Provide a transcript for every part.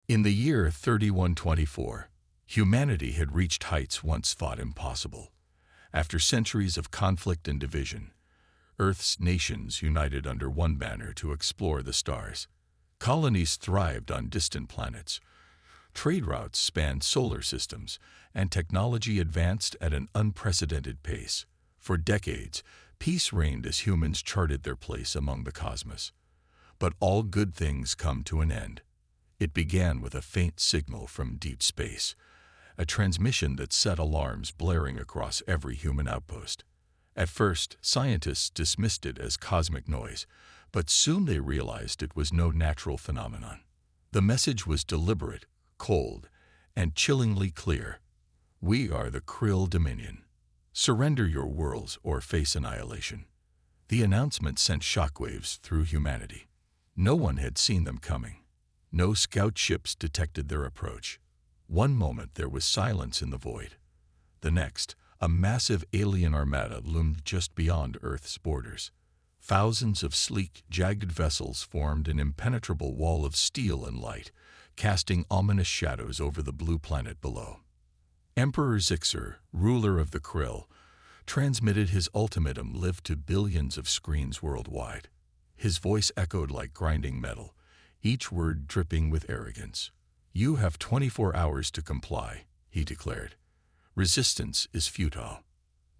In the year 3124, humanity had reached heights once thought impossible. After centuries of conflict and division, Earth's nations united under one banner to explore the stars. Colonies thrived on distant planets. Trade routes spanned solar systems, and technology advanced at an unprecedented pace. For decades, peace reigned as humans charted their place among the cosmos. But all good things come to an end. It began with a faint signal from deep space, a transmission that set alarms blaring across every human outpost. At first, scientists dismissed it as cosmic noise, but soon they realized it was no natural phenomenon. The message was deliberate, cold, and chillingly clear. We are the Krill Dominion. Surrender your worlds or face annihilation. The announcement sent shockwaves through humanity. No one had seen them coming. No scout ships detected their approach. One moment there was silence in the void. The next, a massive alien armada loomed just beyond Earth's borders. Thousands of sleek, jagged vessels formed an impenetrable wall of steel and light, casting ominous shadows over the blue planet below. Emperor Zixer, ruler of the Krill, transmitted his ultimatum lived to billions of screens worldwide. His voice echoed like grinding metal, each word dripping with arrogance. "You have 24 hours to comply," he declared. "Resistance is futile."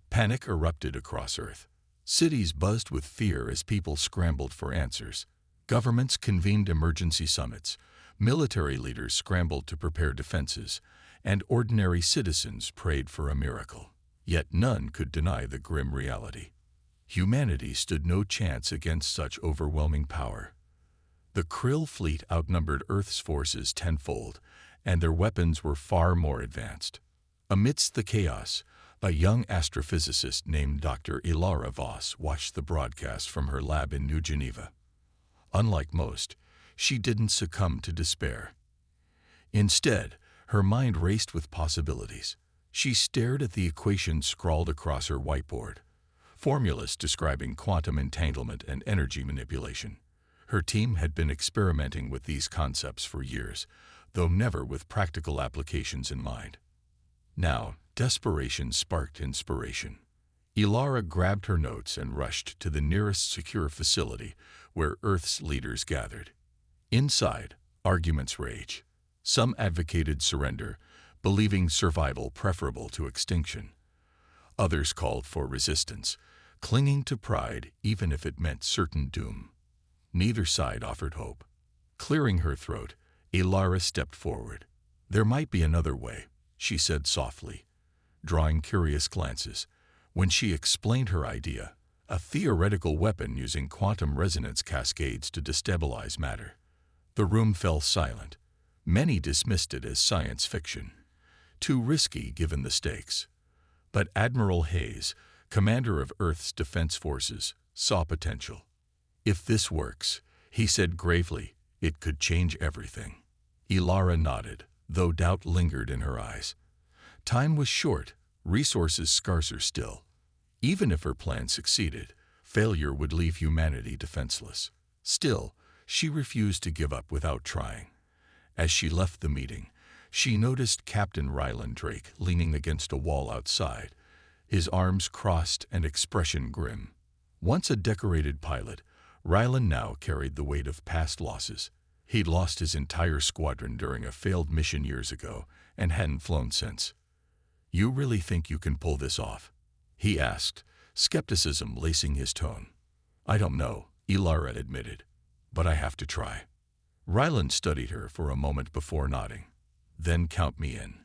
Panic erupted across Earth. Cities buzzed with fear as people scrambled for answers. Governments convened emergency summits. Military leaders scrambled to prepare defenses, and ordinary citizens prayed for a miracle. Yet none could deny the grim reality. Humanity stood no chance against such overwhelming power. The Krill fleet outnumbered Earth's forces tenfold, and their weapons were far more advanced. Amidst the chaos, a young astrophysicist named Dr. Ilara Voss watched the broadcast from her lab in New Geneva. Unlike most, she didn't succumb to despair. Instead, her mind raced with possibilities. She stared at the equations scrawled across her whiteboard, formulas describing quantum entanglement and energy manipulation. Her team had been experimenting with these concepts for years, though never with practical applications in mind. Now, desperation sparked inspiration. Ilara grabbed her notes and rushed to the nearest secure facility where Earth's leaders gathered. Inside, arguments raged. Some advocated surrender, believing survival preferable to extinction. Others called for resistance, clinging to pride even if it meant certain doom. Neither side offered hope. Clearing her throat, Ilara stepped forward. "There might be another way," she said softly, drawing curious glances. When she explained her idea, a theoretical weapon using quantum resonance cascades to destabilize matter, the room fell silent. Many dismissed it as science fiction, too risky given the stakes. But Admiral Hayes, commander of Earth's defense forces, saw potential. "If this works," he said gravely, "it could change everything." Ilara nodded, though doubt lingered in her eyes. Time was short, resources scarcer still. Even if her plan succeeded, failure would leave humanity defenseless. Still, she refused to give up without trying. As she left the meeting, she noticed Captain Ryland Drake leaning against a wall outside, his arms crossed and expression grim. Once a decorated pilot, Ryland now carried the weight of past losses. He'd lost his entire squadron during a failed mission years ago and hadn't flown since. "You really think you can pull this off?" he asked, skepticism lacing his tone. "I don't know," Ilara admitted, "but I have to try." Ryland studied her for a moment before nodding. "Then count me in."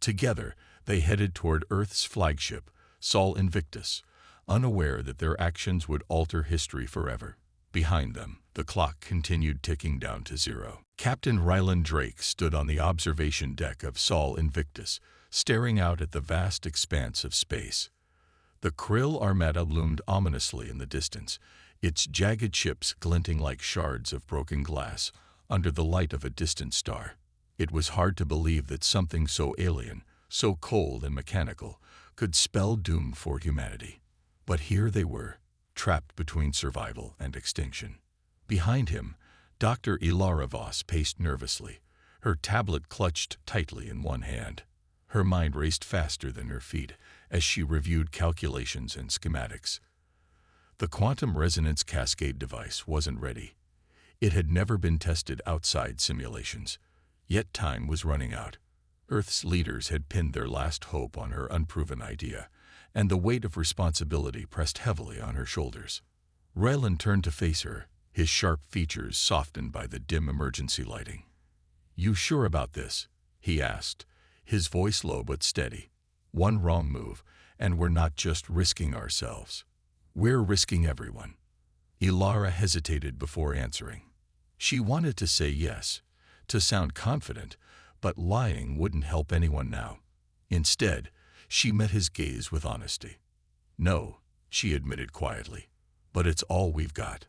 Together, they headed toward Earth's flagship, Sol Invictus, unaware that their actions would alter history forever. Behind them, the clock continued ticking down to zero. Captain Ryland Drake stood on the observation deck of Sol Invictus, staring out at the vast expanse of space. The Krill armada loomed ominously in the distance, its jagged ships glinting like shards of broken glass under the light of a distant star. It was hard to believe that something so alien, so cold and mechanical, could spell doom for humanity. But here they were, trapped between survival and extinction. Behind him, Dr. Ilara Voss paced nervously, her tablet clutched tightly in one hand. Her mind raced faster than her feet as she reviewed calculations and schematics. The quantum resonance cascade device wasn't ready. It had never been tested outside simulations. Yet time was running out. Earth's leaders had pinned their last hope on her unproven idea, and the weight of responsibility pressed heavily on her shoulders. Rylan turned to face her, his sharp features softened by the dim emergency lighting. "You sure about this?" he asked, his voice low but steady. "One wrong move, and we're not just risking ourselves. We're risking everyone." Ilara hesitated before answering. She wanted to say yes, to sound confident, but lying wouldn't help anyone now. Instead, she met his gaze with honesty. "No," she admitted quietly, "but it's all we've got."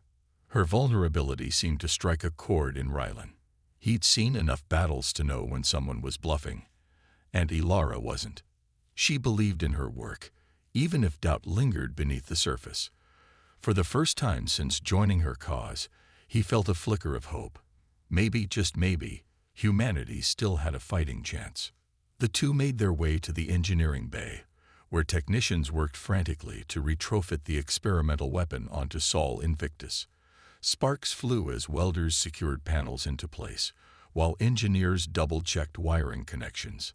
Her vulnerability seemed to strike a chord in Rylan. He'd seen enough battles to know when someone was bluffing, and Ilara wasn't. She believed in her work, even if doubt lingered beneath the surface. For the first time since joining her cause, he felt a flicker of hope. Maybe, just maybe, humanity still had a fighting chance. The two made their way to the engineering bay, where technicians worked frantically to retrofit the experimental weapon onto Sol Invictus. Sparks flew as welders secured panels into place, while engineers double-checked wiring connections.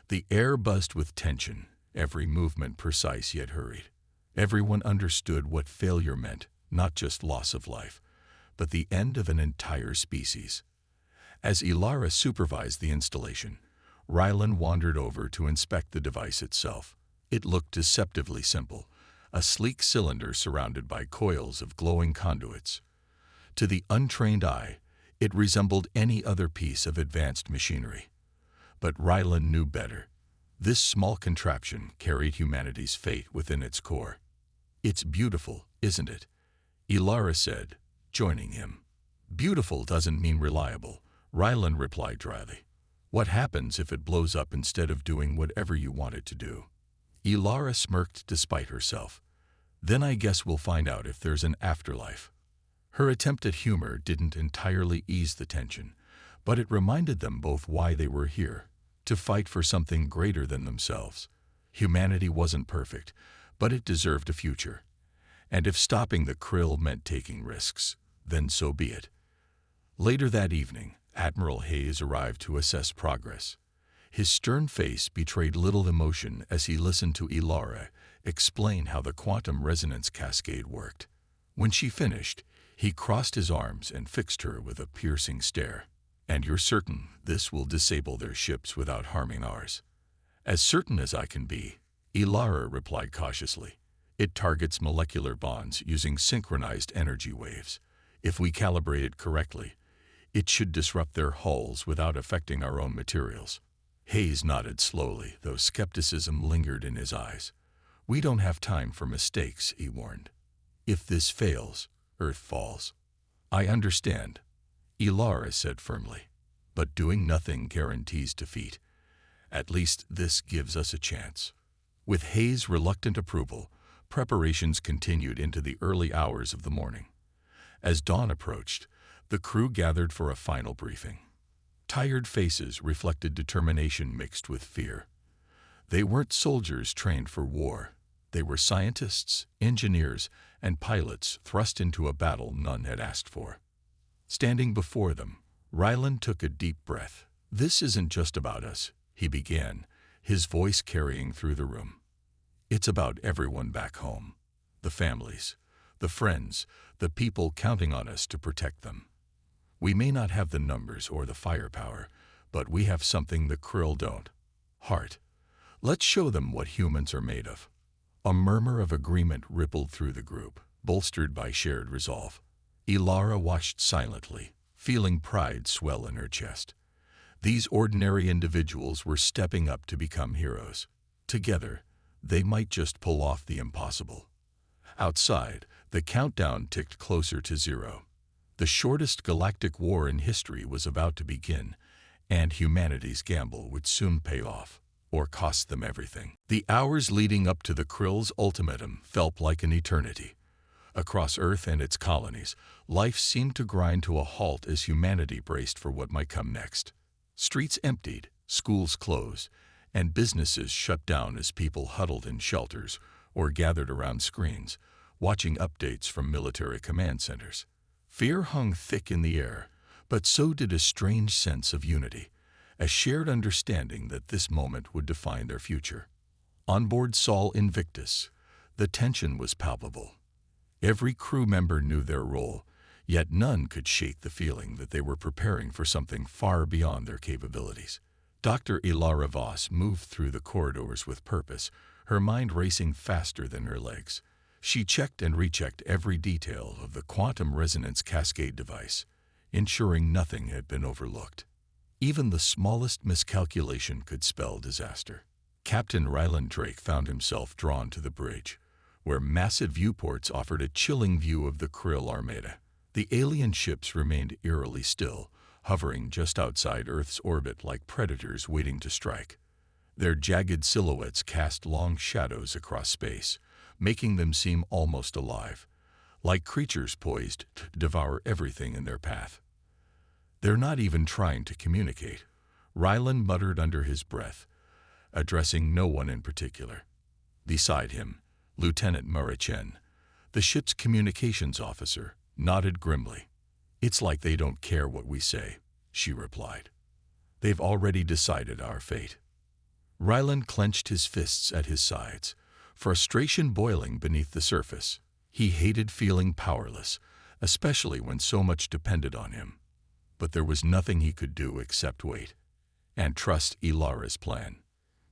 The air buzzed with tension, every movement precise yet hurried. Everyone understood what failure meant, not just loss of life, but the end of an entire species. As Ilara supervised the installation, Rylan wandered over to inspect the device itself. It looked deceptively simple, a sleek cylinder surrounded by coils of glowing conduits. To the untrained eye, it resembled any other piece of advanced machinery. But Rylan knew better. This small contraption carried humanity's fate within its core. "It's beautiful, isn't it?" Ilara said, joining him. "Beautiful doesn't mean reliable," Rylan replied dryly. "What happens if it blows up instead of doing whatever you want it to do?" Ilara smirked despite herself. "Then I guess we'll find out if there's an afterlife." Her attempt at humor didn't entirely ease the tension, but it reminded them both why they were here, to fight for something greater than themselves. Humanity wasn't perfect, but it deserved a future. And if stopping the krill meant taking risks, then so be it. Later that evening, Admiral Hayes arrived to assess progress. His stern face betrayed little emotion as he listened to Ilara explain how the quantum resonance cascade worked. When she finished, he crossed his arms and fixed her with a piercing stare. "And you're certain this will disable their ships without harming ours?" "As certain as I can be," Ilara replied cautiously. "It targets molecular bonds using synchronized energy waves. If we calibrate it correctly, it should disrupt their hulls without affecting our own materials." Hayes nodded slowly, though skepticism lingered in his eyes. "We don't have time for mistakes," he warned. "If this fails, Earth falls." "I understand," Ilara said firmly, "but doing nothing guarantees defeat. At least this gives us a chance." With Hayes' reluctant approval, preparations continued into the early hours of the morning. As dawn approached, the crew gathered for a final briefing. Tired faces reflected determination mixed with fear. They weren't soldiers trained for war. They were scientists, engineers, and pilots thrust into a battle none had asked for. Standing before them, Rylan took a deep breath. "This isn't just about us," he began, his voice carrying through the room. "It's about everyone back home. The families, the friends, the people counting on us to protect them. We may not have the numbers or the firepower, but we have something the krill don't: heart. Let's show them what humans are made of." A murmur of agreement rippled through the group, bolstered by shared resolve. Ilara watched silently, feeling pride swell in her chest. These ordinary individuals were stepping up to become heroes. Together, they might just pull off the impossible. Outside, the countdown ticked closer to 0. The shortest galactic war in history was about to begin, and humanity's gamble would soon pay off, or cost them everything. The hours leading up to the krill's ultimatum felt like an eternity. Across Earth and its colonies, life seemed to grind to a halt as humanity braced for what might come next. Streets emptied, schools closed, and businesses shut down as people huddled in shelters or gathered around screens, watching updates from military command centers. Fear hung thick in the air, but so did a strange sense of unity, a shared understanding that this moment would define their future. On board Sol Invictus, the tension was palpable. Every crew member knew their role, yet none could shake the feeling that they were preparing for something far beyond their capabilities. Dr. Ilara Voss moved through the corridors with purpose, her mind racing faster than her legs. She checked and rechecked every detail of the quantum resonance cascade device, ensuring nothing had been overlooked. Even the smallest miscalculation could spell disaster. Captain Ryland Drake found himself drawn to the bridge, where massive viewports offered a chilling view of the Krill Armada. The alien ships remained eerily still, hovering just outside Earth's orbit like predators waiting to strike. Their jagged silhouettes cast long shadows across space, making them seem almost alive, like creatures poised to devour everything in their path. "They're not even trying to communicate," Ryland muttered under his breath, addressing no one in particular. Beside him, Lieutenant Murachen, the ship's communications officer, nodded grimly. "It's like they don't care what we say," she replied. "They've already decided our fate." Ryland clenched his fists at his sides, frustration boiling beneath the surface. He hated feeling powerless, especially when so much depended on him. But there was nothing he could do except wait and trust Ilara's plan.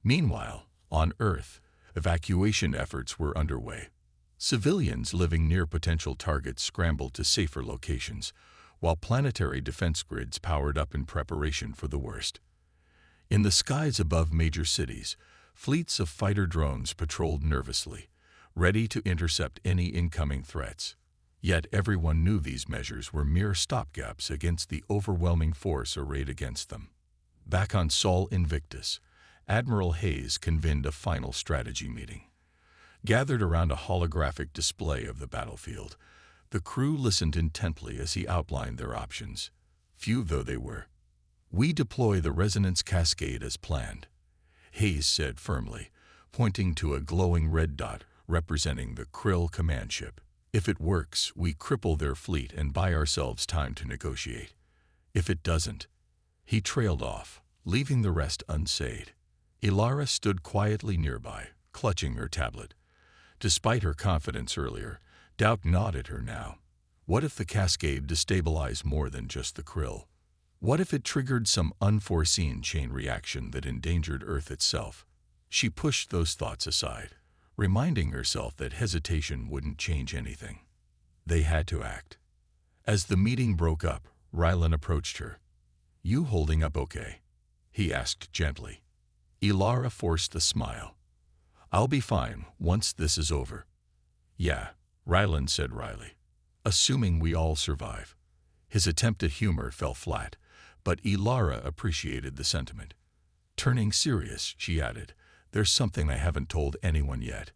Meanwhile, on Earth, evacuation efforts were underway. Civilians living near potential targets scrambled to safer locations, while planetary defense grids powered up in preparation for the worst. In the skies above major cities, fleets of fighter drones patrolled nervously, ready to intercept any incoming threats. Yet everyone knew these measures were mere stopgaps against the overwhelming force arrayed against them. Back on Sol Invictus, Admiral Hayes convened a final strategy meeting. Gathered around a holographic display of the battlefield, the crew listened intently as he outlined their options, few though they were. "We deploy the resonance cascade as planned," Hayes said firmly, pointing to a glowing red dot representing the Krill command ship. "If it works, we cripple their fleet and buy ourselves time to negotiate. If it doesn't—" He trailed off, leaving the rest unsaid. Ilara stood quietly nearby, clutching her tablet. Despite her confidence earlier, doubt gnawed at her now. What if the cascade destabilized more than just the Krill? What if it triggered some unforeseen chain reaction that endangered Earth itself? She pushed those thoughts aside, reminding herself that hesitation wouldn't change anything. They had to act. As the meeting broke up, Ryland approached her. "You holding up okay?" he asked gently. Ilara forced a smile. "I'll be fine once this is over." "Yeah," Ryland said wryly. "Assuming we all survive." His attempt at humor fell flat, but Ilara appreciated the sentiment. Turning serious, she added, "There's something I haven't told anyone yet.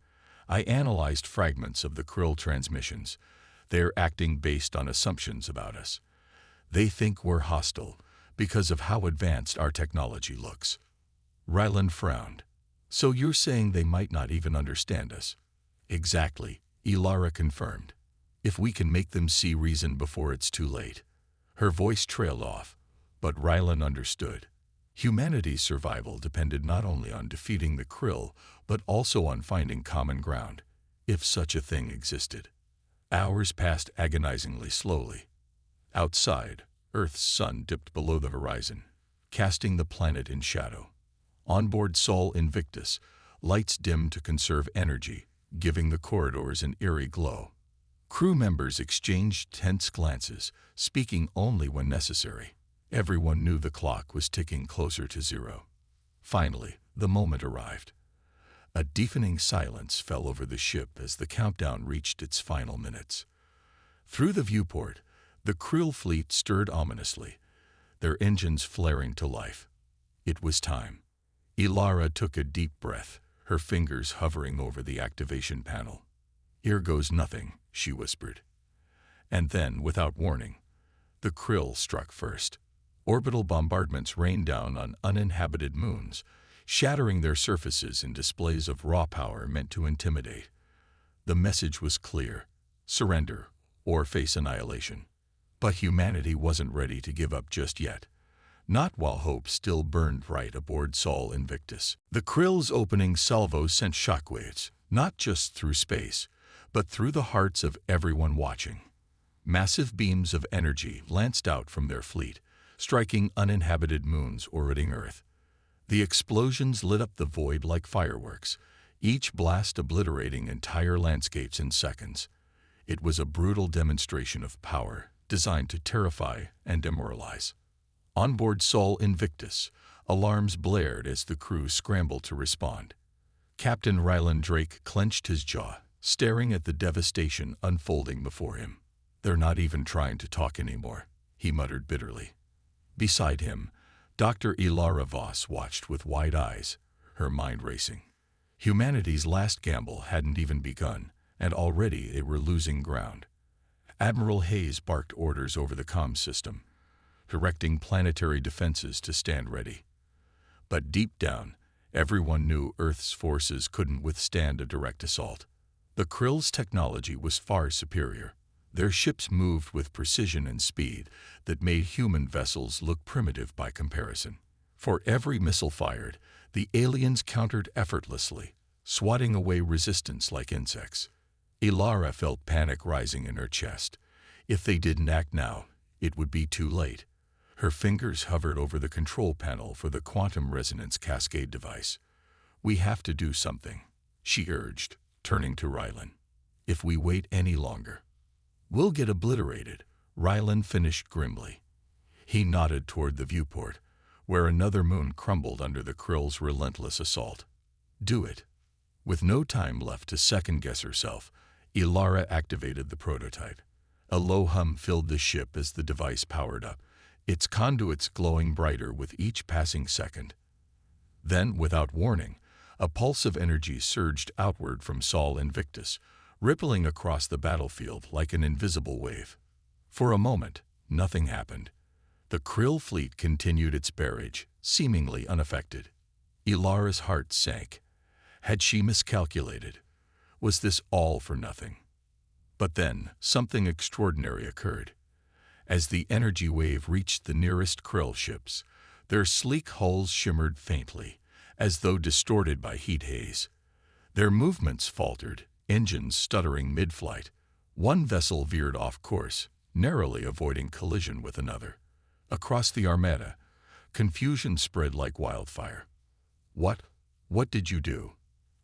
I analyzed fragments of the Krill transmissions. They're acting based on assumptions about us. They think we're hostile because of how advanced our technology looks." Ryland frowned. "So you're saying they might not even understand us?" "Exactly," Ilara confirmed. "If we can make them see reason before it's too late." Her voice trailed off, but Ryland understood. Humanity's survival depended not only on defeating the Krill, but also on finding common ground, if such a thing existed. Hours passed agonizingly slowly. Outside, Earth's sun dipped below the horizon, casting the planet in shadow. On board Sol Invictus, lights dimmed to conserve energy, giving the corridors an eerie glow. Crew members exchanged tense glances, speaking only when necessary. Everyone knew the clock was ticking closer to zero. Finally, the moment arrived. A deafening silence fell over the ship as the countdown reached its final minutes. Through the viewport, the Krill fleet stirred ominously, their engines flaring to life. It was time. Ilara took a deep breath, her fingers hovering over the activation panel. "Here goes nothing," she whispered. And then, without warning, the Krill struck first. Orbital bombardments rained down on uninhabited moons, shattering their surfaces in displays of raw power meant to intimidate. The message was clear: surrender or face annihilation. But humanity wasn't ready to give up just yet. Not while hope still burned bright aboard Sol Invictus. The Krill's opening salvo sent shockwaves, not just through space, but through the hearts of everyone watching. Massive beams of energy lanced out from their fleet, striking uninhabited moons orbiting Earth. The explosions lit up the void like fireworks, each blast obliterating entire landscapes in seconds. It was a brutal demonstration of power, designed to terrify and demoralize. On board Sol Invictus, alarms blared as the crew scrambled to respond. Captain Ryland Drake clenched his jaw, staring at the devastation unfolding before him. "They're not even trying to talk anymore," he muttered bitterly. Beside him, Dr. Ilara Voss watched with wide eyes, her mind racing. Humanity's last gamble hadn't even begun, and already they were losing ground. Admiral Hayes barked orders over the comm system, directing planetary defenses to stand ready. But deep down, everyone knew Earth's forces couldn't withstand a direct assault. The Krill's technology was far superior. Their ships moved with precision and speed that made human vessels look primitive by comparison. For every missile fired, the aliens countered effortlessly, swatting away resistance like insects. Ilara felt panic rising in her chest. If they didn't act now, it would be too late. Her fingers hovered over the control panel for the quantum resonance cascade device. "We have to do something," she urged, turning to Rylan. "If we wait any longer, we'll get obliterated," Rylan finished grimly. He nodded toward the viewport, where another moon crumbled under the Krill's relentless assault. "Do it." With no time left to second-guess herself, Ilara activated the prototype. A low hum filled the ship as the device powered up, its conduits glowing brighter with each passing second. Then, without warning, a pulse of energy surged outward from Sol Invictus, rippling across the battlefield like an invisible wave. For a moment, nothing happened. The Krill fleet continued its barrage, seemingly unaffected. Ilara's heart sank. Had she miscalculated? Was this all for nothing? But then, something extraordinary occurred. As the energy wave reached the nearest Krill ships, their sleek hulls shimmered faintly, as though distorted by heat haze. Their movements faltered, engines stuttering mid-flight. One vessel veered off course, narrowly avoiding collision with another. Across the Armada, confusion spread like wildfire. What did you do?"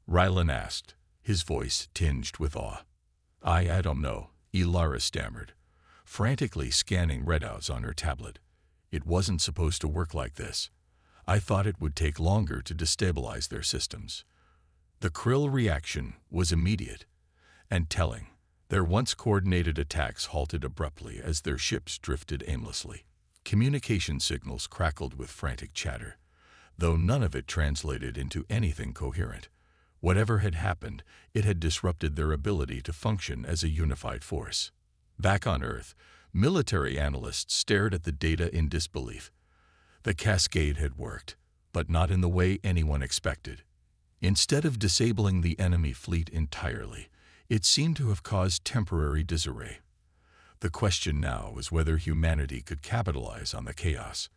Rylan asked, his voice tinged with awe. I don't know," Ilara stammered, frantically scanning readouts on her tablet. "It wasn't supposed to work like this. I thought it would take longer to destabilize their systems." The Krill reaction was immediate and telling. Their once-coordinated attacks halted abruptly as their ships drifted aimlessly. Communication signals crackled with frantic chatter, though none of it translated into anything coherent. Whatever had happened, it had disrupted their ability to function as a unified force. Back on Earth, military analysts stared at the data in disbelief. The cascade had worked, but not in the way anyone expected. Instead of disabling the enemy fleet entirely, it seemed to have caused temporary disarray. The question now was whether humanity could capitalize on the chaos.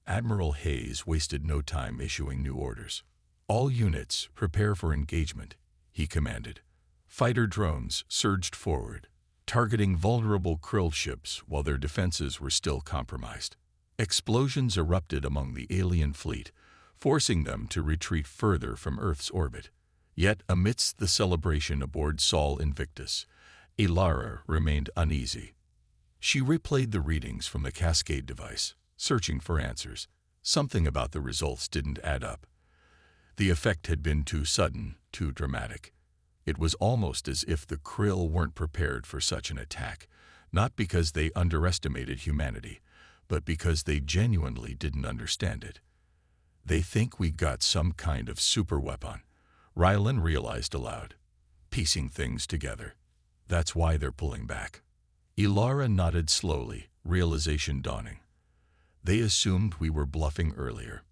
Admiral Hayes wasted no time issuing new orders. "All units, prepare for engagement," he commanded. Fighter drones surged forward, targeting vulnerable Krill ships while their defenses were still compromised. Explosions erupted among the alien fleet, forcing them to retreat further from Earth's orbit. Yet, amidst the celebration aboard Sol Invictus, Ilara remained uneasy. She replayed the readings from the cascade device, searching for answers. Something about the results didn't add up. The effect had been too sudden, too dramatic. It was almost as if the Krill weren't prepared for such an attack, not because they underestimated humanity, but because they genuinely didn't understand it. "They think we got some kind of superweapon," Rylan realized aloud, piecing things together. "That's why they're pulling back." Ilara nodded slowly, realization dawning. They assumed we were bluffing earlier.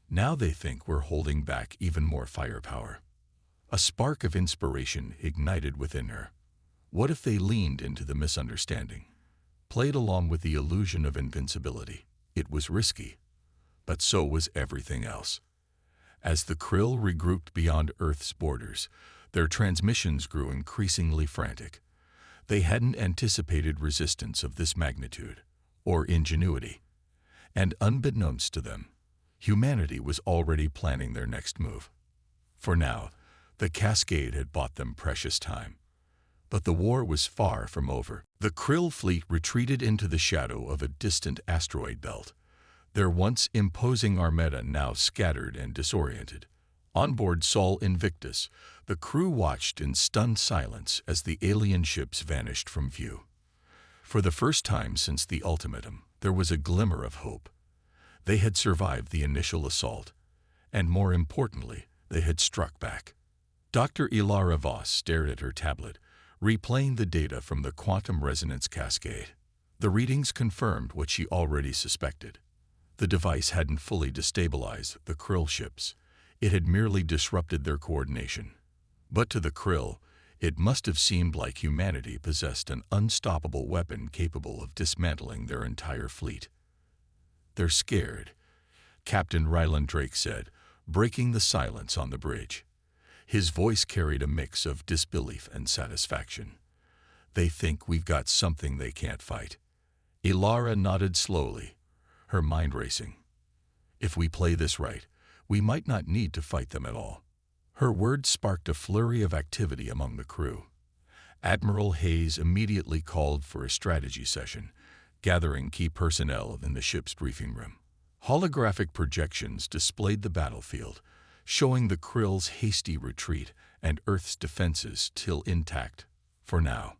Now they think we're holding back even more firepower. A spark of inspiration ignited within her. What if they leaned into the misunderstanding, played along with the illusion of invincibility? It was risky, but so was everything else. As the Krill regrouped beyond Earth's borders, their transmissions grew increasingly frantic. They hadn't anticipated resistance of this magnitude, or ingenuity. And unbeknownst to them, humanity was already planning their next move. For now, the cascade had bought them precious time. But the war was far from over. The Krill fleet retreated into the shadow of a distant asteroid belt, their once imposing armada now scattered and disoriented. On board Sol Invictus, the crew watched in stunned silence as the alien ships vanished from view. For the first time since the ultimatum, there was a glimmer of hope. They had survived the initial assault, and more importantly, they had struck back. Dr. Ilara Voss stared at her tablet, replaying the data from the quantum resonance cascade. The readings confirmed what she already suspected. The device hadn't fully destabilized the Krill ships. It had merely disrupted their coordination. But to the Krill, it must have seemed like humanity possessed an unstoppable weapon capable of dismantling their entire fleet. "They're scared," Captain Ryland Drake said, breaking the silence on the bridge. His voice carried a mix of disbelief and satisfaction. "They think we've got something they can't fight." Ilara nodded slowly, her mind racing. "If we play this right, we might not need to fight them at all." Her words sparked a flurry of activity among the crew. Admiral Hayes immediately called for a strategy session, gathering key personnel in the ship's briefing room. Holographic projections displayed the battlefield, showing the Krill's hasty retreat and Earth's defenses still intact, for now.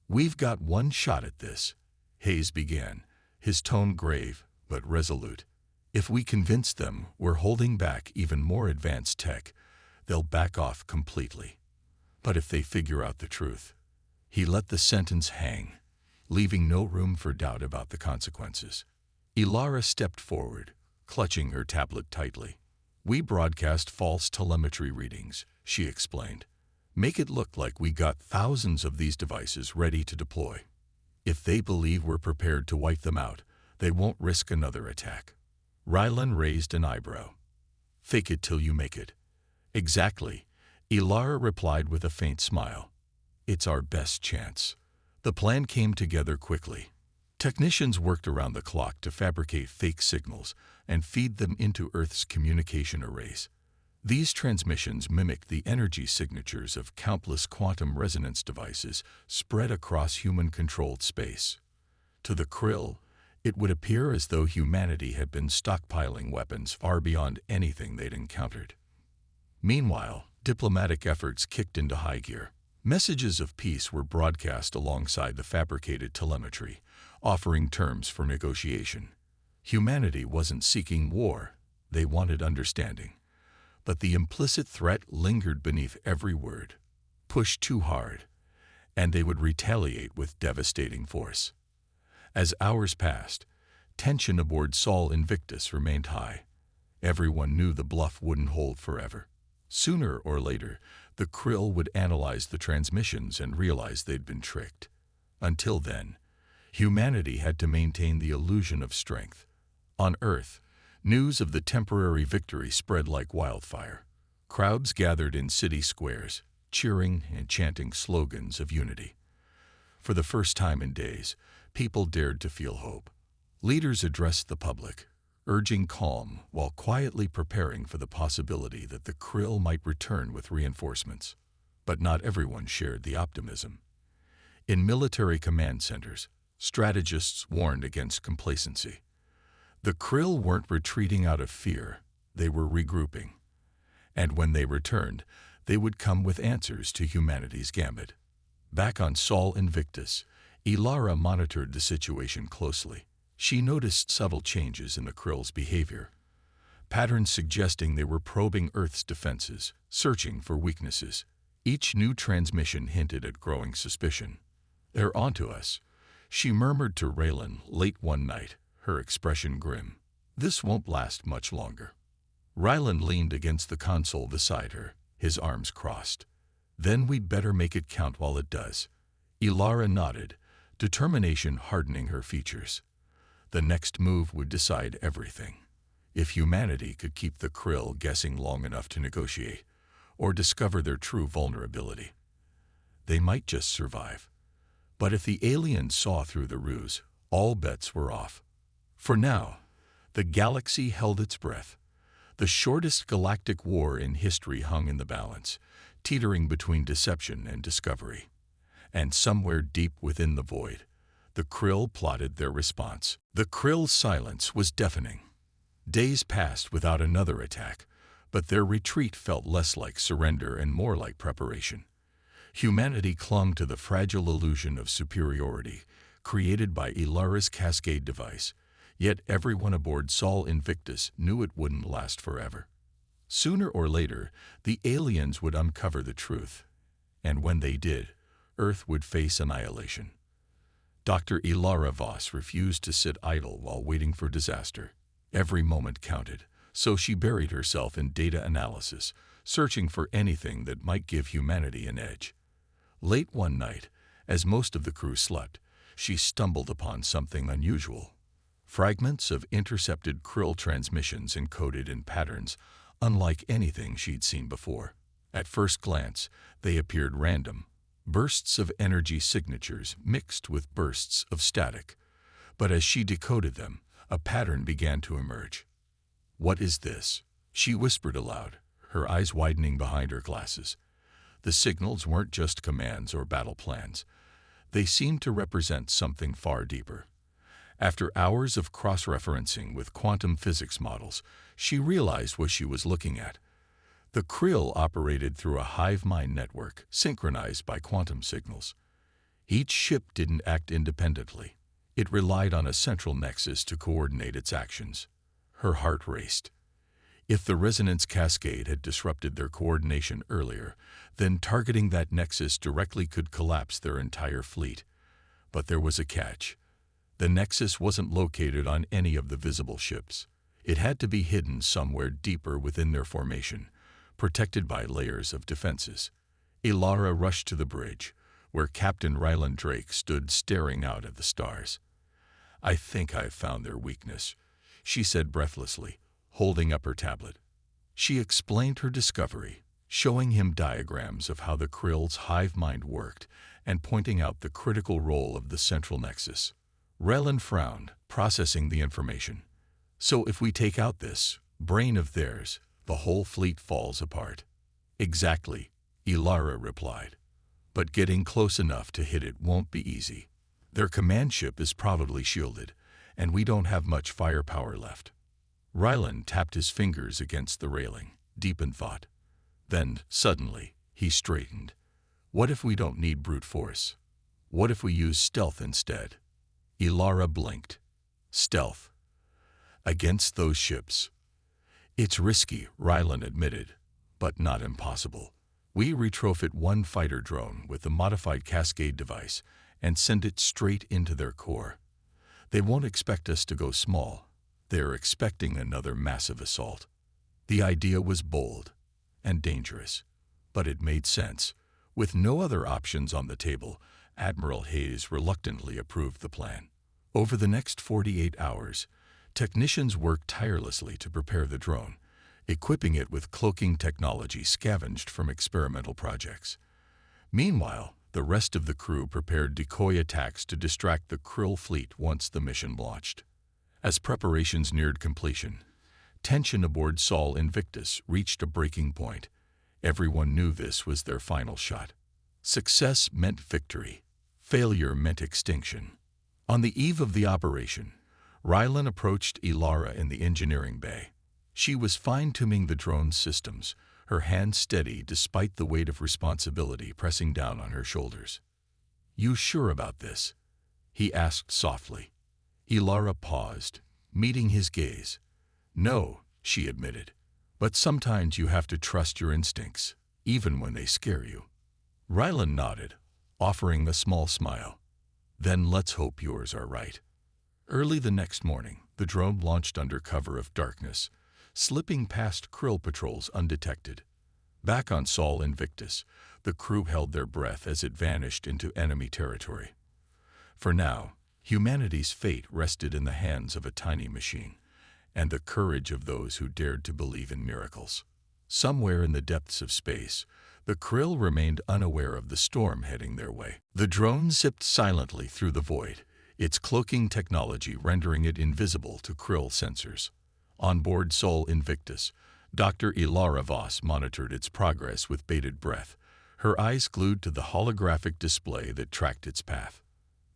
"We've got one shot at this," Hayes began, his tone grave but resolute. "If we convince them we're holding back even more advanced tech, they'll back off completely. But if they figure out the truth..." He let the sentence hang, leaving no room for doubt about the consequences. Ilara stepped forward, clutching her tablet tightly. "We broadcast false telemetry readings," she explained. "Make it look like we got thousands of these devices ready to deploy. If they believe we're prepared to wipe them out, they won't risk another attack." Rylan raised an eyebrow. "Fake it till you make it." "Exactly," Ilara replied with a faint smile. "It's our best chance." The plan came together quickly. Technicians worked around the clock to fabricate fake signals and feed them into Earth's communication arrays. These transmissions mimicked the energy signatures of countless quantum resonance devices spread across human-controlled space. To the Krill, it would appear as though humanity had been stockpiling weapons far beyond anything they'd encountered. Meanwhile, diplomatic efforts kicked into high gear. Messages of peace were broadcast alongside the fabricated telemetry, offering terms for negotiation. Humanity wasn't seeking war, they wanted understanding. But the implicit threat lingered beneath every word. Push too hard, and they would retaliate with devastating force. As hours passed, tension aboard Sol Invictus remained high. Everyone knew the bluff wouldn't hold forever. Sooner or later, the Krill would analyze the transmissions and realize they'd been tricked. Until then, humanity had to maintain the illusion of strength. On Earth, news of the temporary victory spread like wildfire. Crowds gathered in city squares, cheering and chanting slogans of unity. For the first time in days, people dared to feel hope. Leaders addressed the public, urging calm while quietly preparing for the possibility that the Krill might return with reinforcements. But not everyone shared the optimism. In military command centers, strategists warned against complacency. The Krill weren't retreating out of fear, they were regrouping. And when they returned, they would come with answers to humanity's gambit. Back on Sol Invictus, Ilara monitored the situation closely. She noticed subtle changes in the Krill's behavior, patterns suggesting they were probing Earth's defenses, searching for weaknesses. Each new transmission hinted at growing suspicion. "They're onto us," she murmured to Raylan late one night, her expression grim. "This won't last much longer." Ryland leaned against the console beside her, his arms crossed. "Then we'd better make it count while it does." Ilara nodded, determination hardening her features. The next move would decide everything. If humanity could keep the Krill guessing long enough to negotiate, or discover their true vulnerability, they might just survive. But if the aliens saw through the ruse, all bets were off. For now, the galaxy held its breath. The shortest galactic war in history hung in the balance, teetering between deception and discovery. And somewhere deep within the void, the Krill plotted their response. The Krill's silence was deafening. Days passed without another attack, but their retreat felt less like surrender and more like preparation. Humanity clung to the fragile illusion of superiority created by Ilara's cascade device, yet everyone aboard Sol Invictus knew it wouldn't last forever. Sooner or later, the aliens would uncover the truth, and when they did, Earth would face annihilation. Dr. Ilara Voss refused to sit idle while waiting for disaster. Every moment counted, so she buried herself in data analysis, searching for anything that might give humanity an edge. Late one night, as most of the crew slept, she stumbled upon something unusual. Fragments of intercepted Krill transmissions encoded in patterns unlike anything she'd seen before. At first glance, they appeared random, bursts of energy signatures mixed with bursts of static. But as she decoded them, a pattern began to emerge. "What is this?" she whispered aloud, her eyes widening behind her glasses. The signals weren't just commands or battle plans. They seemed to represent something far deeper. After hours of cross-referencing with quantum physics models, she realized what she was looking at. The Krill operated through a hive mind network, synchronized by quantum signals. Each ship didn't act independently. It relied on a central nexus to coordinate its actions. Her heart raced. If the resonance cascade had disrupted their coordination earlier, then targeting that nexus directly could collapse their entire fleet. But there was a catch. The nexus wasn't located on any of the visible ships. It had to be hidden somewhere deeper within their formation, protected by layers of defenses. Ilara rushed to the bridge, where Captain Ryland Drake stood staring out at the stars. "I think I've found their weakness," she said breathlessly, holding up her tablet. She explained her discovery, showing him diagrams of how the Krill's hive mind worked and pointing out the critical role of the central nexus. Ryland frowned, processing the information. "So if we take out this brain of theirs, the whole fleet falls apart." "Exactly," Ilara replied. "But getting close enough to hit it won't be easy. Their command ship is probably shielded, and we don't have much firepower left." Ryland tapped his fingers against the railing, deep in thought. Then, suddenly, he straightened. "What if we don't need brute force? What if we use stealth instead?" Ilara blinked. "Stealth? Against those ships?" "It's risky," Ryland admitted, "but not impossible. We retrofit one fighter drone with the modified cascade device and send it straight into their core. They won't expect us to go small. They're expecting another massive assault." The idea was bold and dangerous, but it made sense. With no other options on the table, Admiral Hayes reluctantly approved the plan. Over the next 48 hours, technicians worked tirelessly to prepare the drone, equipping it with cloaking technology scavenged from experimental projects. Meanwhile, the rest of the crew prepared decoy attacks to distract the Krill fleet once the mission launched. As preparations neared completion, tension aboard Sol Invictus reached a breaking point. Everyone knew this was their final shot. Success meant victory. Failure meant extinction. On the eve of the operation, Ryland approached Ilara in the engineering bay. She was fine-tuning the drone's systems, her hands steady despite the weight of responsibility pressing down on her shoulders. "You sure about this?" he asked softly. Ilara paused, meeting his gaze. "No," she admitted, "but sometimes you have to trust your instincts, even when they scare you." Ryland nodded, offering a small smile. "Then let's hope yours are right." Early the next morning, the drone launched under cover of darkness, slipping past Krill patrols undetected. Back on Sol Invictus, the crew held their breath as it vanished into enemy territory. For now, humanity's fate rested in the hands of a tiny machine, and the courage of those who dared to believe in miracles. Somewhere in the depths of space, the Krill remained unaware of the storm heading their way. The drone zipped silently through the void, its cloaking technology rendering it invisible to Krill sensors. On board Sol Invictus, Dr. Ilara Voss monitored its progress with bated breath, her eyes glued to the holographic display that tracked its path.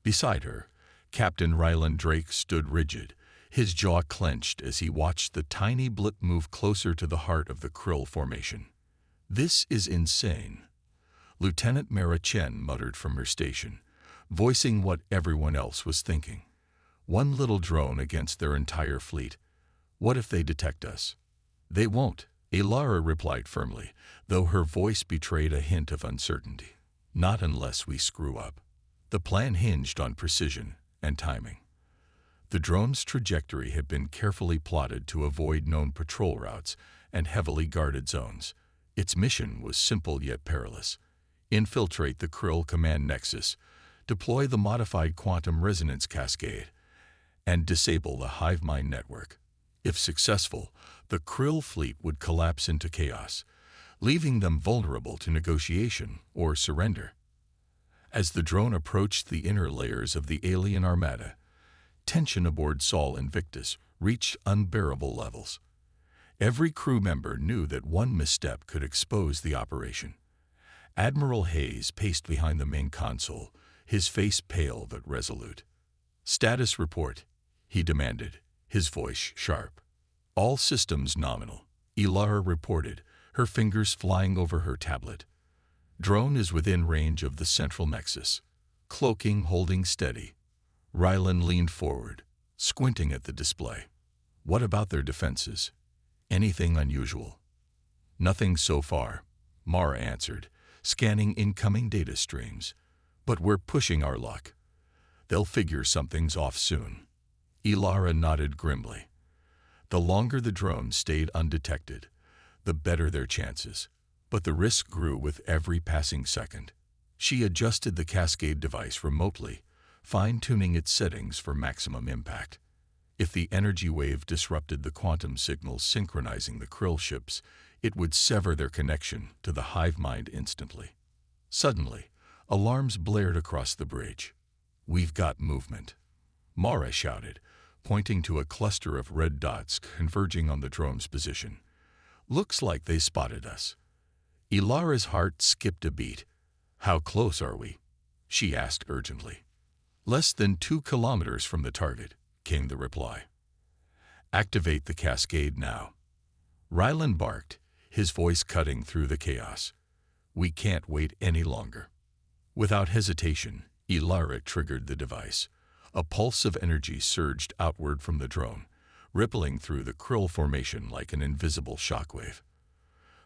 Beside her, Captain Ryland Drake stood rigid, his jaw clenched as he watched the tiny blip move closer to the heart of the Krill formation. "This is insane," Lieutenant Mara Chen muttered from her station, voicing what everyone else was thinking. "One little drone against their entire fleet. What if they detect us?" "They won't," Ilara replied firmly, though her voice betrayed a hint of uncertainty. "Not unless we screw up." The plan hinged on precision and timing. The drone's trajectory had been carefully plotted to avoid known patrol routes and heavily guarded zones. Its mission was simple yet perilous: infiltrate the Krill command nexus, deploy the modified quantum resonance cascade, and disable the hive mind network. If successful, the Krill fleet would collapse into chaos, leaving them vulnerable to negotiation or surrender. As the drone approached the inner layers of the alien armada, tension aboard Sol Invictus reached unbearable levels. Every crew member knew that one misstep could expose the operation. Admiral Hayes paced behind the main console, his face pale but resolute. "Status report," he demanded, his voice sharp. "All systems nominal," Ilara reported, her fingers flying over her tablet. "Drone is within range of the central nexus. Cloaking holding steady." Ryland leaned forward, squinting at the display. "What about their defenses? Anything unusual?" "Nothing so far," Mara answered, scanning incoming data streams. "But we're pushing our luck. They'll figure something's off soon." Ilara nodded grimly. The longer the drone stayed undetected, the better their chances. But the risk grew with every passing second. She adjusted the cascade device remotely, fine-tuning its settings for maximum impact. If the energy wave disrupted the quantum signals synchronizing the Krill ships, it would sever their connection to the hive mind instantly. Suddenly, alarms blared across the bridge. "We've got movement," Mara shouted, pointing to a cluster of red dots converging on the drone's position. "Looks like they spotted us." Ilara's heart skipped a beat. "How close are we?" she asked urgently. "Less than 2 kilometers from the target," came the reply. "Activate the cascade now." Ryland barked, his voice cutting through the chaos. "We can't wait any longer." Without hesitation, Ilara triggered the device. A pulse of energy surged outward from the drone, rippling through the Krill formation like an invisible shockwave.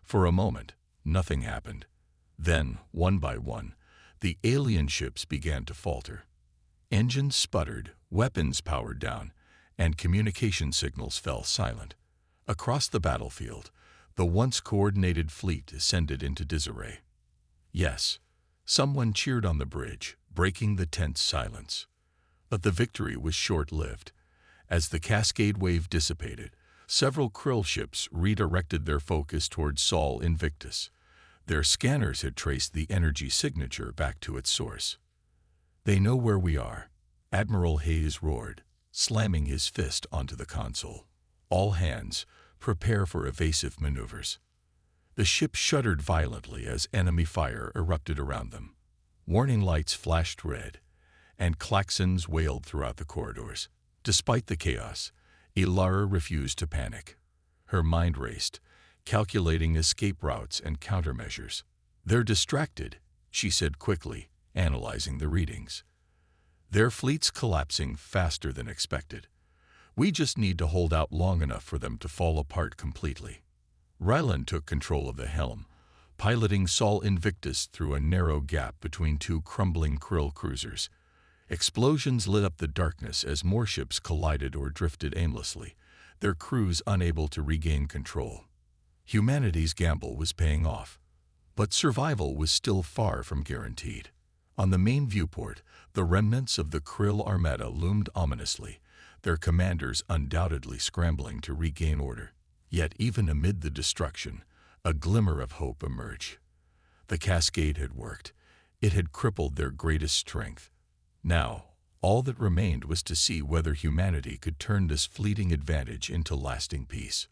For a moment, nothing happened. Then, one by one, the alien ships began to falter. Engines sputtered, weapons powered down, and communication signals fell silent. Across the battlefield, the once coordinated fleet descended into disarray. Yes, someone cheered on the bridge, breaking the tense silence. But the victory was short-lived. As the cascade wave dissipated, several Krill ships redirected their focus toward Sol Invictus. Their scanners had traced the energy signature back to its source. "They know where we are," Admiral Hayes roared, slamming his fist onto the console. "All hands, prepare for evasive maneuvers." The ship shuddered violently as enemy fire erupted around them. Warning lights flashed red, and klaxons wailed throughout the corridors. Despite the chaos, Ilara refused to panic. Her mind raced, calculating escape routes and countermeasures. "They're distracted," she said quickly, analyzing the readings. "Their fleet's collapsing faster than expected. We just need to hold out long enough for them to fall apart completely." Ryland took control of the helm, piloting Sol Invictus through a narrow gap between two crumbling Krill cruisers. Explosions lit up the darkness as more ships collided or drifted aimlessly, their crews unable to regain control. Humanity's gamble was paying off, but survival was still far from guaranteed. On the main viewport, the remnants of the Krill Armada loomed ominously, their commanders undoubtedly scrambling to regain order. Yet even amid the destruction, a glimmer of hope emerged. The cascade had worked. It had crippled their greatest strength. Now, all that remained was to see whether humanity could turn this fleeting advantage into lasting peace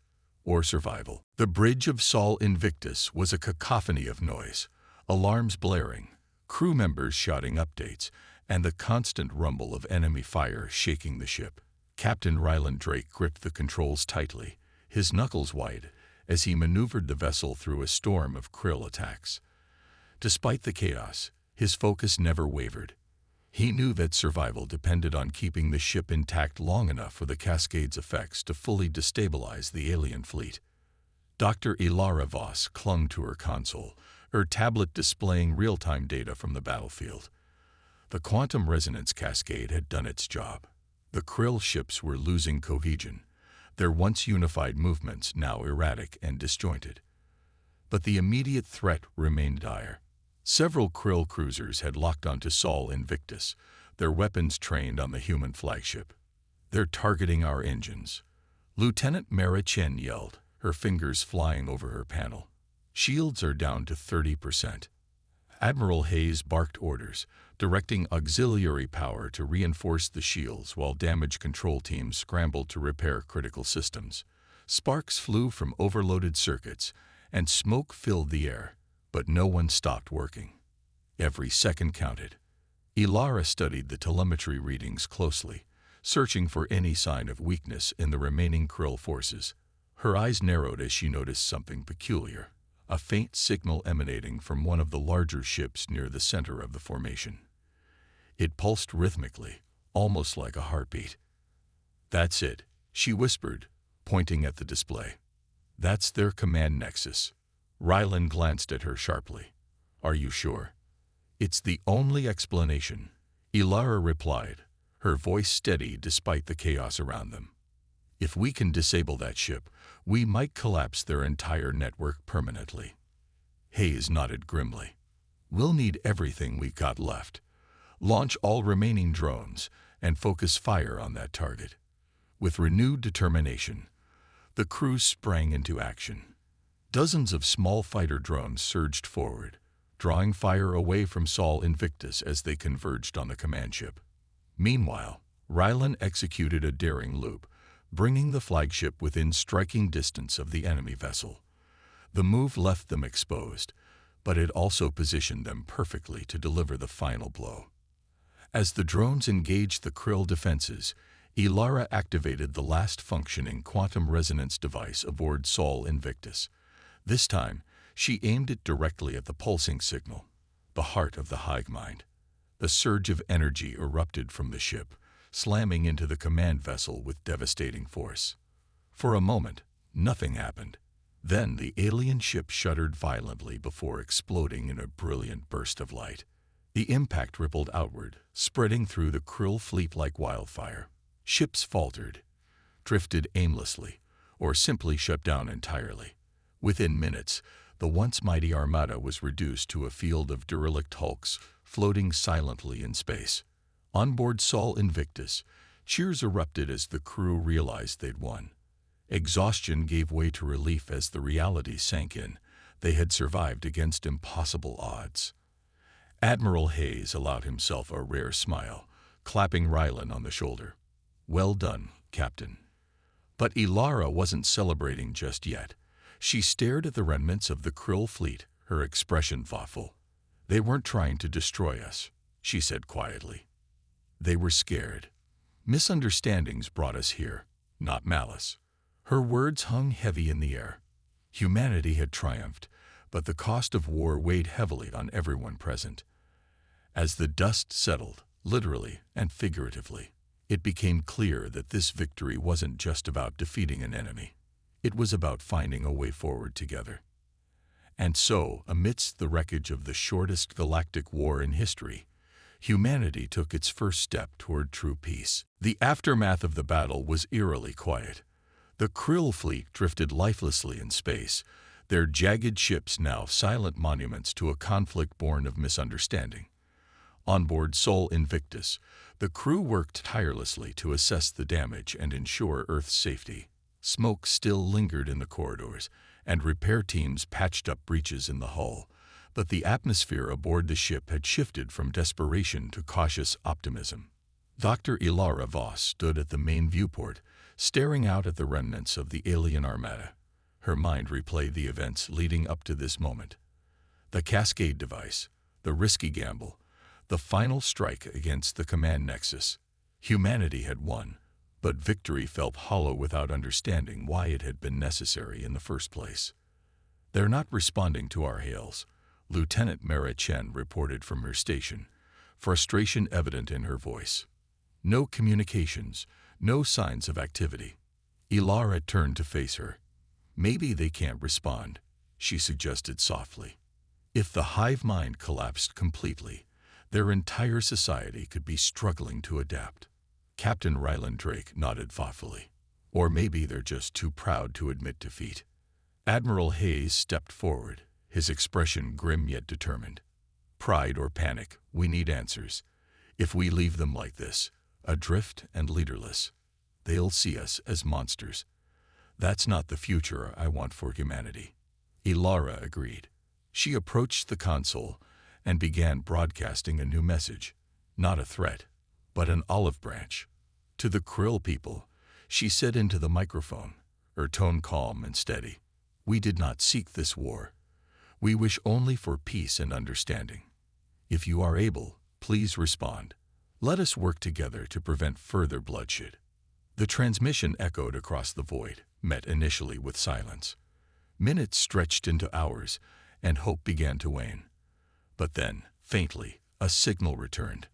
or survival. The bridge of Sol Invictus was a cacophony of noise, alarms blaring, crew members shouting updates, and the constant rumble of enemy fire shaking the ship. Captain Ryland Drake gripped the controls tightly, his knuckles white, as he maneuvered the vessel through a storm of Krill attacks. Despite the chaos, his focus never wavered. He knew that survival depended on keeping the ship intact long enough for the cascade's effects to fully destabilize the alien fleet. Dr. Ilara Voss clung to her console, her tablet displaying real-time data from the battlefield. The quantum resonance cascade had done its job. The Krill ships were losing cohesion, their once unified movements now erratic and disjointed. But the immediate threat remained dire. Several Krill cruisers had locked onto Sol Invictus, their weapons trained on the human flagship. "They're targeting our engines," Lieutenant Mara Chen yelled, her fingers flying over her panel. "Shields are down to 30%. Admiral Hayes barked orders, directing auxiliary power to reinforce the shields while damage control teams scrambled to repair critical systems. Sparks flew from overloaded circuits, and smoke filled the air, but no one stopped working. Every second counted. Ilara studied the telemetry readings closely, searching for any sign of weakness in the remaining Krill forces. Her eyes narrowed as she noticed something peculiar, a faint signal emanating from one of the larger ships near the center of the formation. It pulsed rhythmically, almost like a heartbeat. "That's it," she whispered, pointing at the display. "That's their command nexus." Ryland glanced at her sharply. "Are you sure?" "It's the only explanation," Ilara replied, her voice steady despite the chaos around them. "If we can disable that ship, we might collapse their entire network permanently." Hayes nodded grimly. "We'll need everything we've got left. Launch all remaining drones and focus fire on that target." With renewed determination, the crew sprang into action. Dozens of small fighter drones surged forward, drawing fire away from Sol Invictus as they converged on the command ship. Meanwhile, Ryland executed a daring loop, bringing the flagship within striking distance of the enemy vessel. The move left them exposed, but it also positioned them perfectly to deliver the final blow. As the drones engaged the Krill defenses, Ilara activated the last functioning quantum resonance device aboard Sol Invictus. This time, she aimed it directly at the pulsing signal, the heart of the hive mind. A surge of energy erupted from the ship, slamming into the command vessel with devastating force. For a moment, nothing happened. Then the alien ship shuddered violently before exploding in a brilliant burst of light. The impact rippled outward, spreading through the Krill fleet like wildfire. Ships faltered, drifted aimlessly, or simply shut down entirely. Within minutes, the once mighty armada was reduced to a field of derelict hulks floating silently in space. On board Sol Invictus, cheers erupted as the crew realized they'd won. Exhaustion gave way to relief as the reality sank in. They had survived against impossible odds. Admiral Hayes allowed himself a rare smile, clapping Ryland on the shoulder. "Well done, Captain." But Ilara wasn't celebrating just yet. She stared at the remnants of the Krill fleet, her expression thoughtful. "They weren't trying to destroy us," she said quietly. "They were scared. Misunderstandings brought us here, not malice." Her words hung heavy in the air. Humanity had triumphed, but the cost of war weighed heavily on everyone present. As the dust settled, literally and figuratively, it became clear that this victory wasn't just about defeating an enemy. It was about finding a way forward together. And so, amidst the wreckage of the shortest galactic war in history, humanity took its first step toward true peace. The aftermath of the battle was eerily quiet. The Krill fleet drifted lifelessly in space, their jagged ships now silent monuments to a conflict born of misunderstanding. On board Sol Invictus, the crew worked tirelessly to assess the damage and ensure Earth's safety. Smoke still lingered in the corridors, and repair teams patched up breaches in the hull, but the atmosphere aboard the ship had shifted from desperation to cautious optimism. Dr. Ilara Voss stood at the main viewport, staring out at the remnants of the alien armada. Her mind replayed the events leading up to this moment. The Cascade device, the risky gamble, the final strike against the command nexus. Humanity had won, but victory felt hollow without understanding why it had been necessary in the first place. "They're not responding to our hails," Lieutenant Mara Chen reported from her station, frustration evident in her voice. "No communications, no signs of activity." Ilara turned to face her. "Maybe they can't respond," she suggested softly. "If the hive mind collapsed completely, their entire society could be struggling to adapt." Captain Ryland Drake nodded thoughtfully. "Or maybe they're just too proud to admit defeat." Admiral Hayes stepped forward, his expression grim yet determined. "Pride or panic, we need answers. If we leave them like this, adrift and leaderless, they'll see us as monsters. That's not the future I want for humanity." Ilara agreed. She approached the console and began broadcasting a new message, not a threat, but an olive branch. To the Krill people, she said into the microphone, her tone calm and steady, "We did not seek this war. We wish only for peace and understanding. If you are able, please respond. Let us work together to prevent further bloodshed." The transmission echoed across the void, met initially with silence. Minutes stretched into hours, and hope began to wane. But then, faintly, a signal returned,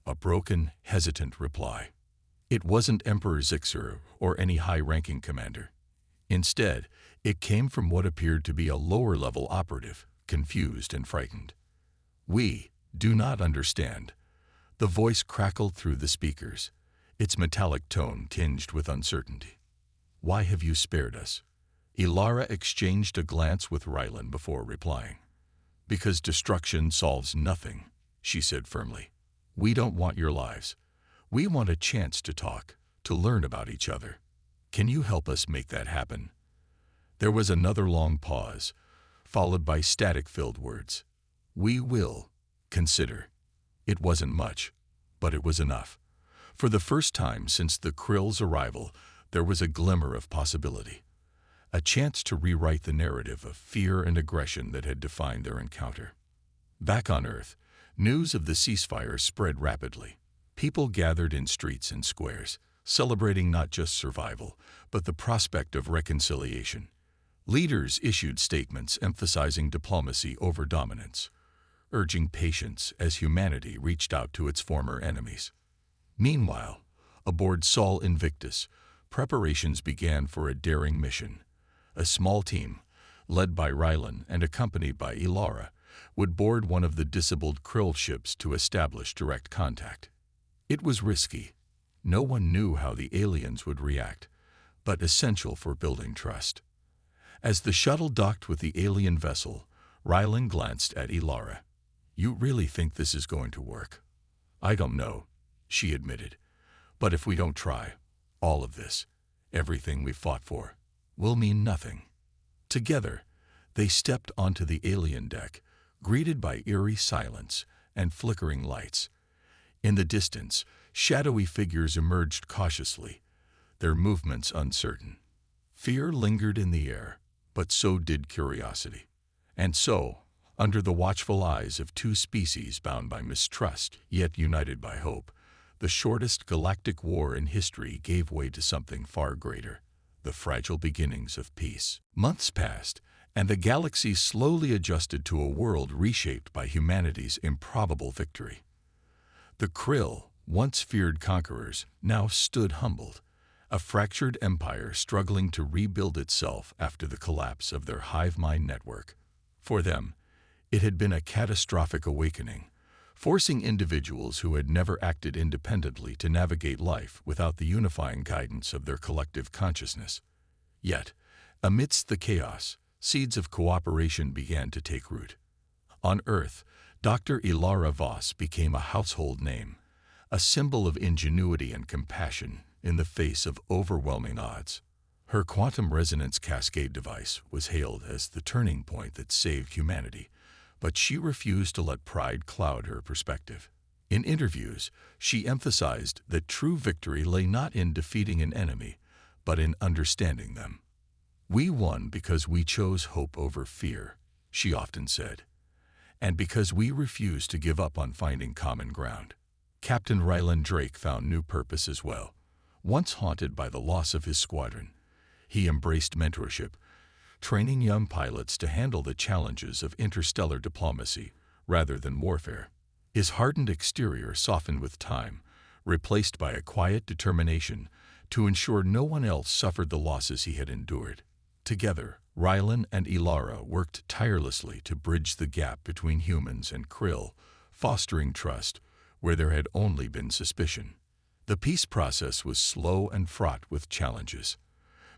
a broken, hesitant reply. It wasn't Emperor Zixer or any high-ranking commander. Instead, it came from what appeared to be a lower-level operative, confused and frightened. "We do not understand." The voice crackled through the speakers, its metallic tone tinged with uncertainty. "Why have you spared us?" Ilara exchanged a glance with Ryland before replying. "Because destruction solves nothing," she said firmly. "We don't want your lives. We want a chance to talk, to learn about each other. Can you help us make that happen?" There was another long pause, followed by static-filled words. "We will consider." It wasn't much, but it was enough. For the first time since the Krill's arrival, there was a glimmer of possibility. A chance to rewrite the narrative of fear and aggression that had defined their encounter. Back on Earth, news of the ceasefire spread rapidly. People gathered in streets and squares, celebrating not just survival, but the prospect of reconciliation. Leaders issued statements emphasizing diplomacy over dominance, urging patience as humanity reached out to its former enemies. Meanwhile, aboard Sol Invictus, preparations began for a daring mission. A small team, led by Rylan and accompanied by Ilara, would board one of the disabled Krill ships to establish direct contact. It was risky. No one knew how the aliens would react, but essential for building trust. As the shuttle docked with the alien vessel, Rylan glanced at Ilara. "You really think this is going to work?" "I don't know," she admitted. "But if we don't try, all of this, everything we fought for, will mean nothing." Together, they stepped onto the alien deck, greeted by eerie silence and flickering lights. In the distance, shadowy figures emerged cautiously, their movements uncertain. Fear lingered in the air, but so did curiosity. And so, under the watchful eyes of two species bound by mistrust, yet united by hope, the shortest galactic war in history gave way to something far greater, the fragile beginnings of peace. Months passed, and the galaxy slowly adjusted to a world reshaped by humanity's improbable victory. The Krill, once feared conquerors, now stood humbled, a fractured empire struggling to rebuild itself after the collapse of their hive mind network. For them, it had been a catastrophic awakening, forcing individuals who had never acted independently to navigate life without the unifying guidance of their collective consciousness. Yet, amidst the chaos, seeds of cooperation began to take root. On Earth, Dr. Ilara Voss became a household name, a symbol of ingenuity and compassion in the face of overwhelming odds. Her quantum resonance cascade device was hailed as the turning point that saved humanity, but she refused to let pride cloud her perspective. In interviews, she emphasized that true victory lay not in defeating an enemy, but in understanding them. "We won because we chose hope over fear," she often said, "and because we refused to give up on finding common ground." Captain Ryland Drake found new purpose as well. Once haunted by the loss of his squadron, he embraced mentorship, training young pilots to handle the challenges of interstellar diplomacy rather than warfare. His hardened exterior softened with time, replaced by a quiet determination to ensure no one else suffered the losses he had endured. Together, Rylan and Ilara worked tirelessly to bridge the gap between humans and Krill, fostering trust where there had only been suspicion. The peace process was slow and fraught with challenges.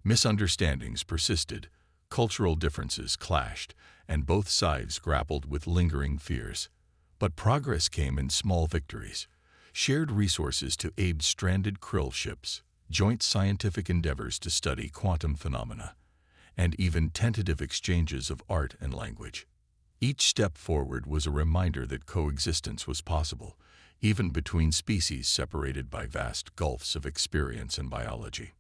Misunderstandings persisted, cultural differences clashed, and both sides grappled with lingering fears. But progress came in small victories: shared resources to aid stranded Krill ships, joint scientific endeavors to study quantum phenomena, and even tentative exchanges of art and language. Each step forward was a reminder that coexistence was possible, even between species separated by vast gulfs of experience and biology.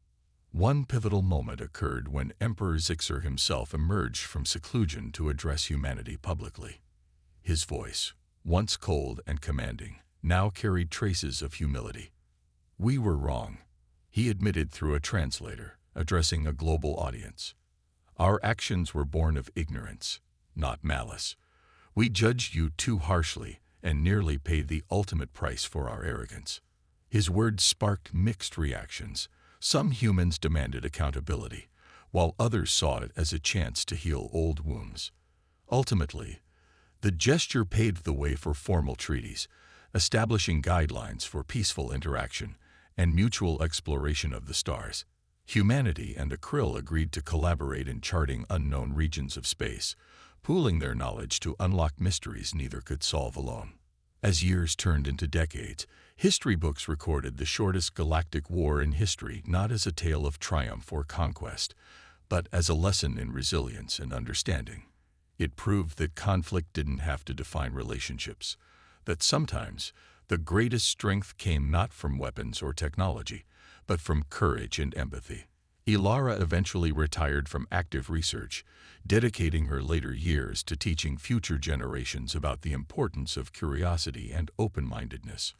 One pivotal moment occurred when Emperor Zixer himself emerged from seclusion to address humanity publicly. His voice, once cold and commanding, now carried traces of humility. "We were wrong," he admitted through a translator, addressing a global audience. "Our actions were born of ignorance, not malice. We judged you too harshly and nearly paid the ultimate price for our arrogance." His words sparked mixed reactions. Some humans demanded accountability, while others saw it as a chance to heal old wounds. Ultimately, the gesture paved the way for formal treaties, establishing guidelines for peaceful interaction and mutual exploration of the stars. Humanity and the Krill agreed to collaborate in charting unknown regions of space, pooling their knowledge to unlock mysteries neither could solve alone. As years turned into decades, history books recorded the shortest galactic war in history not as a tale of triumph or conquest, but as a lesson in resilience and understanding. It proved that conflict didn't have to define relationships, that sometimes the greatest strength came not from weapons or technology, but from courage and empathy. Ilara eventually retired from active research, dedicating her later years to teaching future generations about the importance of curiosity and open-mindedness.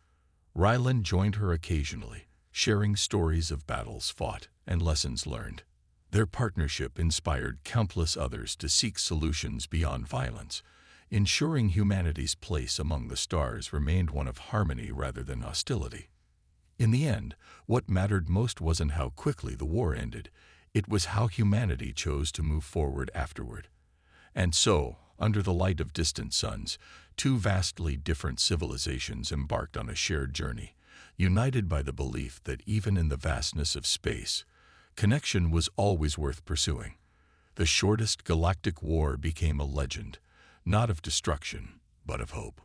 Ryland joined her occasionally, sharing stories of battles fought and lessons learned. Their partnership inspired countless others to seek solutions beyond violence, ensuring humanity's place among the stars remained one of harmony rather than hostility. In the end, what mattered most wasn't how quickly the war ended, it was how humanity chose to move forward afterward. And so, under the light of distant suns, two vastly different civilizations embarked on a shared journey, united by the belief that even in the vastness of space, connection was always worth pursuing. The shortest galactic war became a legend, not of destruction, but of hope.